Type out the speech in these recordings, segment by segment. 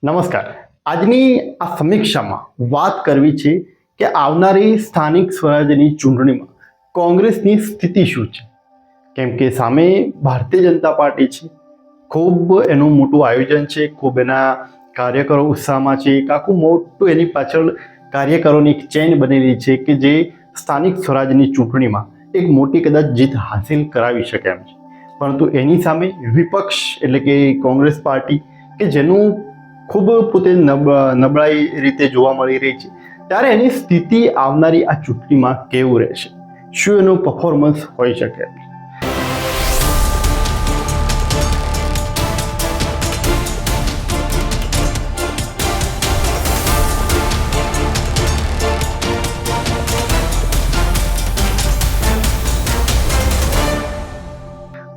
નમસ્કાર. આજની આ સમીક્ષામાં વાત કરવી છે કે આવનારી સ્થાનિક સ્વરાજ્યની ચૂંટણીમાં કોંગ્રેસની સ્થિતિ શું છે. કેમ કે સામે ભારતીય જનતા પાર્ટી છે, ખૂબ એનું મોટું આયોજન છે, ખૂબ એના કાર્યકરો ઉત્સાહમાં છે, એક આખું મોટું એની પાછળ કાર્યકરોની એક ચેન બનેલી છે કે જે સ્થાનિક સ્વરાજ્યની ચૂંટણીમાં એક મોટી કદાચ જીત હાંસિલ કરાવી શકે એમ છે. પરંતુ એની સામે વિપક્ષ એટલે કે કોંગ્રેસ પાર્ટી કે જેનું ખૂબ પોતે નબળાઈ રીતે જોવા મળી રહી છે, ત્યારે એની સ્થિતિ આવનારી આ ચૂંટણીમાં કેવું રહેશે, શું એનું પરફોર્મન્સ હોઈ શકે.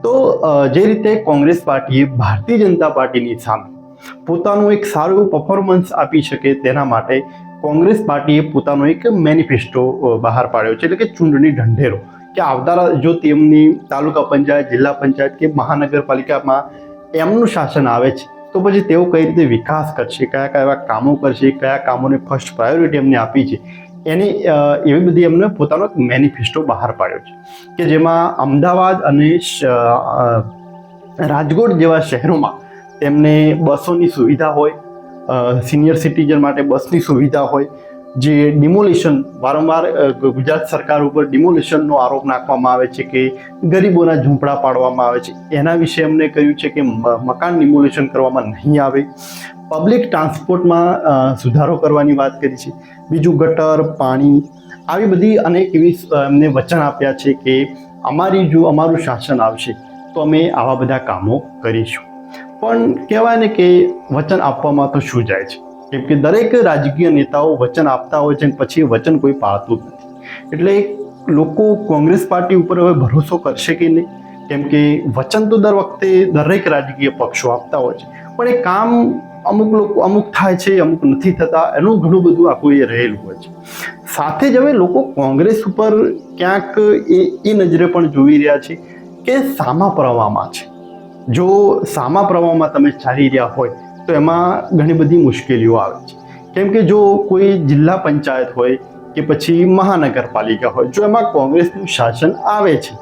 તો જે રીતે કોંગ્રેસ પાર્ટીએ ભારતીય જનતા પાર્ટીની સામે પોતાનું એક સારું એવું પરફોર્મન્સ આપી શકે તેના માટે કોંગ્રેસ પાર્ટીએ પોતાનો એક મેનિફેસ્ટો બહાર પાડ્યો છે, એટલે કે ચૂંટણી ઢંઢેરો, કે આવતા જો તેમની તાલુકા પંચાયત, જિલ્લા પંચાયત કે મહાનગરપાલિકામાં એમનું શાસન આવે છે તો પછી તેઓ કઈ રીતે વિકાસ કરશે, કયા કયા કામો કરશે, કયા કામોને ફર્સ્ટ પ્રાયોરિટી એમને આપી છે, એની એવી બધી એમને પોતાનો મેનિફેસ્ટો બહાર પાડ્યો છે કે જેમાં અમદાવાદ અને રાજકોટ જેવા શહેરોમાં તેમને બસોની સુવિધા હોય, સિનિયર સિટીઝન માટે બસની સુવિધા હોય, જે ડિમોલિશન વારંવાર ગુજરાત સરકાર ઉપર ડિમોલિશનનો આરોપ નાખવામાં આવે છે કે ગરીબોના ઝૂંપડા પાડવામાં આવે છે, એના વિશે એમને કહ્યું છે કે મકાન ડિમોલિશન કરવામાં નહીં આવે. પબ્લિક ટ્રાન્સપોર્ટમાં સુધારો કરવાની વાત કરી છે. બીજું ગટર, પાણી, આવી બધી અનેક એવી એમને વચન આપ્યા છે કે અમારું શાસન આવશે તો અમે આવા બધા કામો કરીશું. પણ કહેવાય ને કે વચન આપવામાં તો શું જાય છે, કેમ કે દરેક રાજકીય નેતાઓ વચન આપતા હોય છે અને પછી વચન કોઈ પાળતું જ નથી. એટલે લોકો કોંગ્રેસ પાર્ટી ઉપર હવે ભરોસો કરશે કે નહીં, કેમ કે વચન તો દર વખતે દરેક રાજકીય પક્ષો આપતા હોય છે, પણ એ કામ અમુક થાય છે, અમુક નથી થતા, એનું ઘણું બધું આખું એ રહેલું હોય છે. સાથે જ હવે લોકો કોંગ્રેસ ઉપર ક્યાંક એ નજરે પણ જોઈ રહ્યા છે કે સામા પ્રવાહમાં છે. જો સામા પ્રવાહમાં તમે ચાલી રહ્યા હોય તો એમાં ઘણી બધી મુશ્કેલીઓ આવે છે. કેમ કે જો કોઈ જિલ્લા પંચાયત હોય કે પછી મહાનગરપાલિકા હોય, જો એમાં કોંગ્રેસનું શાસન આવે છે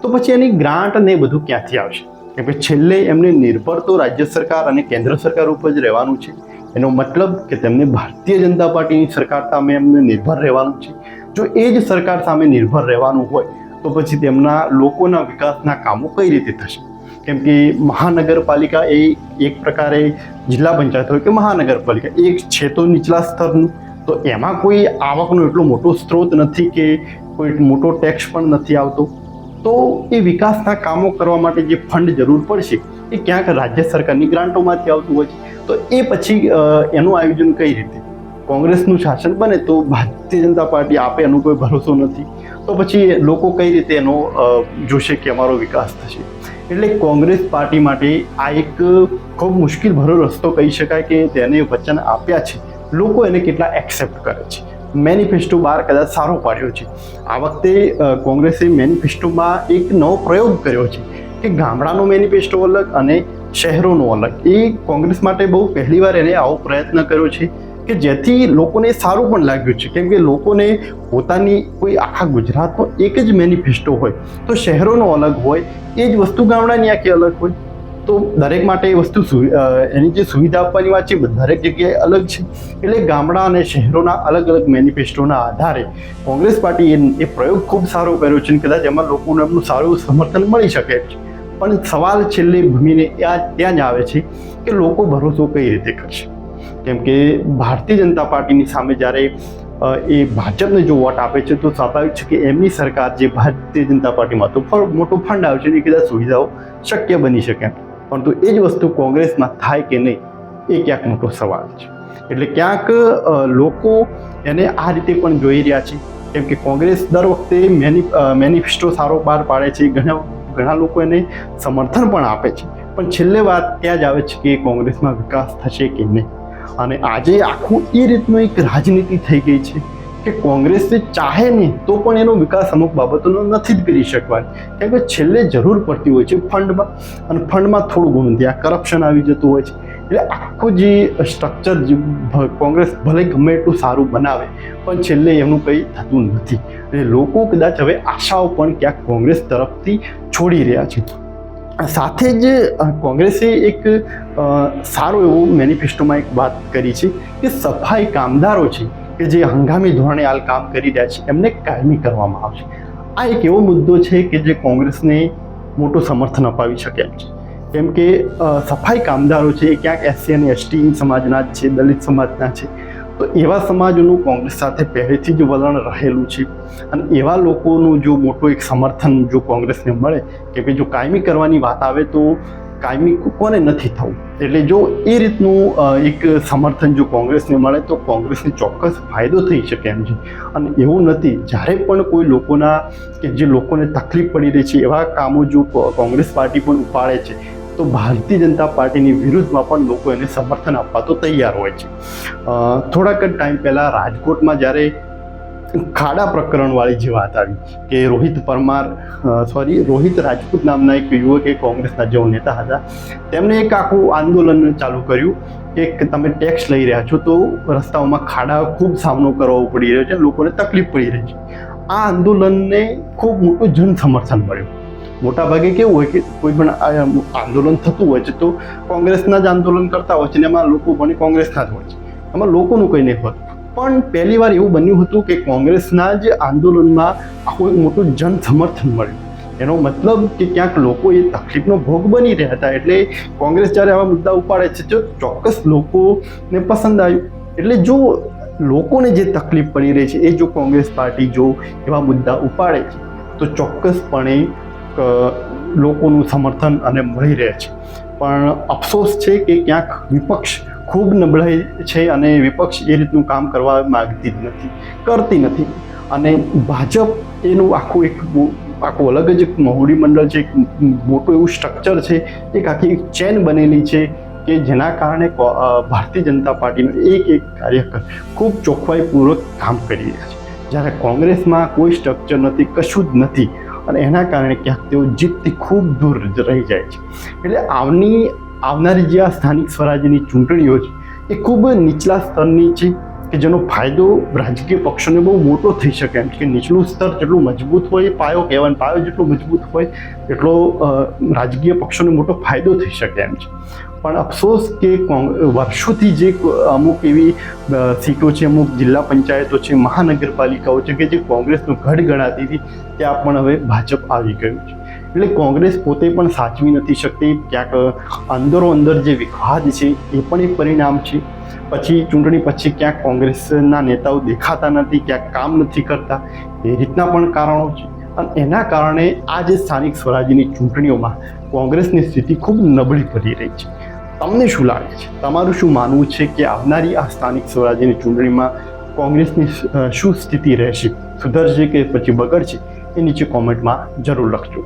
તો પછી એની ગ્રાન્ટ ને બધું ક્યાંથી આવશે? કેમ કે છેલ્લે એમને નિર્ભર તો રાજ્ય સરકાર અને કેન્દ્ર સરકાર ઉપર જ રહેવાનું છે. એનો મતલબ કે તેમને ભારતીય જનતા પાર્ટીની સરકાર સામે એમને નિર્ભર રહેવાનું છે. જો એ જ સરકાર સામે નિર્ભર રહેવાનું હોય તો પછી તેમના લોકોના વિકાસના કામો કઈ રીતે થશે? કેમ કે મહાનગરપાલિકા એ એક પ્રકારે જિલ્લા પંચાયત હોય કે મહાનગરપાલિકા એક છે તો નીચલા સ્તરનું, તો એમાં કોઈ આવકનો એટલો મોટો સ્ત્રોત નથી કે કોઈ મોટો ટેક્સ પણ નથી આવતો. તો એ વિકાસના કામો કરવા માટે જે ફંડ જરૂર પડશે એ ક્યાંક રાજ્ય સરકારની ગ્રાન્ટોમાંથી આવતું હોય છે. તો એ પછી એનું આયોજન કઈ રીતે? કોંગ્રેસનું શાસન બને તો ભારતીય જનતા પાર્ટી આપે એનો કોઈ ભરોસો નથી, તો પછી લોકો કઈ રીતે એનો જોશે કે અમારો વિકાસ થશે? એટલે કોંગ્રેસ પાર્ટી માટે આ એક ખૂબ મુશ્કેલ ભરો રસ્તો કહી શકાય કે તેને વચન આપ્યા છે, લોકો એને કેટલા એક્સેપ્ટ કરે છે. મેનિફેસ્ટો બહાર કદાચ સારો પાડ્યો છે. આ વખતે કોંગ્રેસે મેનિફેસ્ટોમાં એક નવો પ્રયોગ કર્યો છે કે ગામડાનો મેનિફેસ્ટો અલગ અને શહેરોનો અલગ. એ કોંગ્રેસ માટે બહુ પહેલીવાર એને આવો પ્રયત્ન કર્યો છે કે જેથી લોકોને સારું પણ લાગ્યું છે. કેમ કે લોકોને પોતાની કોઈ આખા ગુજરાતનો એક જ મેનિફેસ્ટો હોય તો શહેરોનો અલગ હોય, એ જ વસ્તુ ગામડાની આખી અલગ હોય, તો દરેક માટે એ વસ્તુ એની જે સુવિધા આપવાની વાત છે દરેક જગ્યાએ અલગ છે. એટલે ગામડા અને શહેરોના અલગ અલગ મેનિફેસ્ટોના આધારે કોંગ્રેસ પાર્ટી એ પ્રયોગ ખૂબ સારો કર્યો છે અને કદાચ એમાં લોકોને એમનું સારું સમર્થન મળી શકે છે. પણ સવાલ છેલ્લે ભૂમિને ત્યાં જ આવે છે કે લોકો ભરોસો કઈ રીતે કરશે? કેમ કે ભારતીય જનતા પાર્ટીની સામે જ્યારે એ ભાજપને જો વોટ આપે છે તો સ્વાભાવિક છે કે એમની સરકાર જે ભારતીય જનતા પાર્ટીમાં તો મોટો ફંડ આવે છે એ કદાચ સુવિધાઓ શક્ય બની શકે, પરંતુ એ જ વસ્તુ કોંગ્રેસમાં થાય કે નહીં એ ક્યાંક મોટો સવાલ છે. એટલે ક્યાંક લોકો એને આ રીતે પણ જોઈ રહ્યા છે. કેમ કે કોંગ્રેસ દર વખતે મેનિફેસ્ટો સારો બહાર પાડે છે, ઘણા લોકો એને સમર્થન પણ આપે છે, પણ છેલ્લે વાત ત્યાં જ આવે છે કે કોંગ્રેસમાં વિકાસ થશે કે નહીં. અને આજે આખું એ રીતનું એક રાજનીતિ થઈ ગઈ છે કે કોંગ્રેસ ચાહે નહીં તો પણ એનો વિકાસ અમુક બાબતોનો નથી જ કરી શકવાની, કેમ કે છેલ્લે જરૂર પડતી હોય છે ફંડમાં, અને ફંડમાં થોડું ઘણું ત્યાં કરપ્શન આવી જતું હોય છે. એટલે આખું જે સ્ટ્રક્ચર કોંગ્રેસ ભલે ગમે એટલું સારું બનાવે પણ છેલ્લે એનું કંઈ થતું નથી. એટલે લોકો કદાચ હવે આશાઓ પણ ક્યાંક કોંગ્રેસ તરફથી છોડી રહ્યા છે. સાથે જ કોંગ્રેસે એક સારો એવો મેનિફેસ્ટોમાં એક વાત કરી છે કે સફાઈ કામદારો છે કે જે હંગામી ધોરણે હાલ કામ કરી રહ્યા છે એમને કાયમી કરવામાં આવશે. આ એક એવો મુદ્દો છે કે જે કોંગ્રેસને મોટું સમર્થન અપાવી શકે એમ છે. કેમ કે સફાઈ કામદારો છે એ ક્યાંક એસસી અને એસટી સમાજના જ છે, દલિત સમાજના છે. તો એવા સમાજોનું કોંગ્રેસ સાથે પહેલેથી જ વલણ રહેલું છે અને એવા લોકોનું જો મોટું એક સમર્થન જો કોંગ્રેસને મળે કે ભાઈ જો કાયમી કરવાની વાત આવે તો કાયમી કોને નથી થવું, એટલે જો એ રીતનું એક સમર્થન જો કોંગ્રેસને મળે તો કોંગ્રેસને ચોક્કસ ફાયદો થઈ શકે એમ છે. અને એવું નથી, જ્યારે પણ કોઈ લોકોના કે જે લોકોને તકલીફ પડી રહી છે એવા કામો જો કોંગ્રેસ પાર્ટી પણ ઉપાડે છે તો ભારતીય જનતા પાર્ટીની વિરુદ્ધમાં પણ લોકો એને સમર્થન આપવા તો તૈયાર હોય છે. થોડાક જ ટાઈમ પહેલાં રાજકોટમાં જ્યારે ખાડા પ્રકરણવાળી જે વાત આવી કે રોહિત રાજપૂત નામના એક યુવક એ કોંગ્રેસના જેવો નેતા હતા, તેમણે એક આખું આંદોલન ચાલુ કર્યું કે તમે ટેક્સ લઈ રહ્યા છો તો રસ્તાઓમાં ખાડા ખૂબ સામનો કરવો પડી રહ્યો છે, લોકોને તકલીફ પડી રહી છે. આ આંદોલનને ખૂબ મોટું જન સમર્થન મળ્યું. મોટાભાગે કેવું હોય કે કોઈ પણ આંદોલન થતું હોય છે તો કોંગ્રેસના જ આંદોલન કરતા હોય છે ને એમાં લોકો પણ કોંગ્રેસના જ હોય છે, એમાં લોકોનું કંઈ નહીં હોતું. પણ પહેલી વાર એવું બન્યું હતું કે કોંગ્રેસના જ આંદોલનમાં આખું એક મોટું જન સમર્થન મળ્યું. એનો મતલબ કે ક્યાંક લોકો એ તકલીફનો ભોગ બની રહ્યા હતા, એટલે કોંગ્રેસ જ્યારે આવા મુદ્દા ઉપાડે છે તો ચોક્કસ લોકોને પસંદ આવ્યું. એટલે જો લોકોને જે તકલીફ પડી રહી છે એ જો કોંગ્રેસ પાર્ટી જો એવા મુદ્દા ઉપાડે છે તો ચોક્કસપણે લોકોનું સમર્થન અને મળી રહે છે. પણ અફસોસ છે કે ક્યાંક વિપક્ષ ખૂબ નબળાઈ છે અને વિપક્ષ એ રીતનું કામ કરવા માગતી જ નથી, કરતી નથી. અને ભાજપ એનું આખું અલગ જ મોવડી મંડળ છે, એક મોટું એવું સ્ટ્રક્ચર છે, એક આખી ચેન બનેલી છે કે જેના કારણે ભારતીય જનતા પાર્ટીનો એક કાર્યકર ખૂબ ચોખ્ખાઈપૂર્વક કામ કરી રહ્યા છે, જ્યારે કોંગ્રેસમાં કોઈ સ્ટ્રક્ચર નથી, કશું જ નથી. અને એના કારણે ક્યાંક તેઓ જીતથી ખૂબ દૂર રહી જાય છે. એટલે આવનારી જે આ સ્થાનિક સ્વરાજ્યની ચૂંટણીઓ છે એ ખૂબ નીચલા સ્તરની છે કે જેનો ફાયદો રાજકીય પક્ષોને બહુ મોટો થઈ શકે એમ છે. કે નીચલું સ્તર જેટલું મજબૂત હોય એ પાયો કહેવાય, પાયો જેટલો મજબૂત હોય એટલો રાજકીય પક્ષોને મોટો ફાયદો થઈ શકે એમ છે. પણ અફસોસ કે વર્ષોથી જે અમુક એવી સીટો છે, અમુક જિલ્લા પંચાયતો છે, મહાનગરપાલિકાઓ છે કે જે કોંગ્રેસનું ગઢ ગણાતી હતી ત્યાં પણ હવે ભાજપ આવી ગયું છે. એટલે કોંગ્રેસ પોતે પણ સાચવી નથી શકતી. ક્યાંક અંદરો જે વિવાદ છે એ પણ એક પરિણામ છે. પછી ચૂંટણી પછી ક્યાંક કોંગ્રેસના નેતાઓ દેખાતા નથી, ક્યાંક કામ નથી કરતા, એ રીતના પણ કારણો છે. અને એના કારણે આ જે સ્થાનિક સ્વરાજ્યની ચૂંટણીઓમાં કોંગ્રેસની સ્થિતિ ખૂબ નબળી પડી રહી છે. તમને શું લાગે છે? તમારું શું માનવું છે કે આવનારી આ સ્થાનિક સ્વરાજ્યની ચૂંટણીમાં કોંગ્રેસની શું સ્થિતિ રહેશે? સુધરશે કે પછી બગડશે? એ નીચે કોમેન્ટમાં જરૂર લખજો.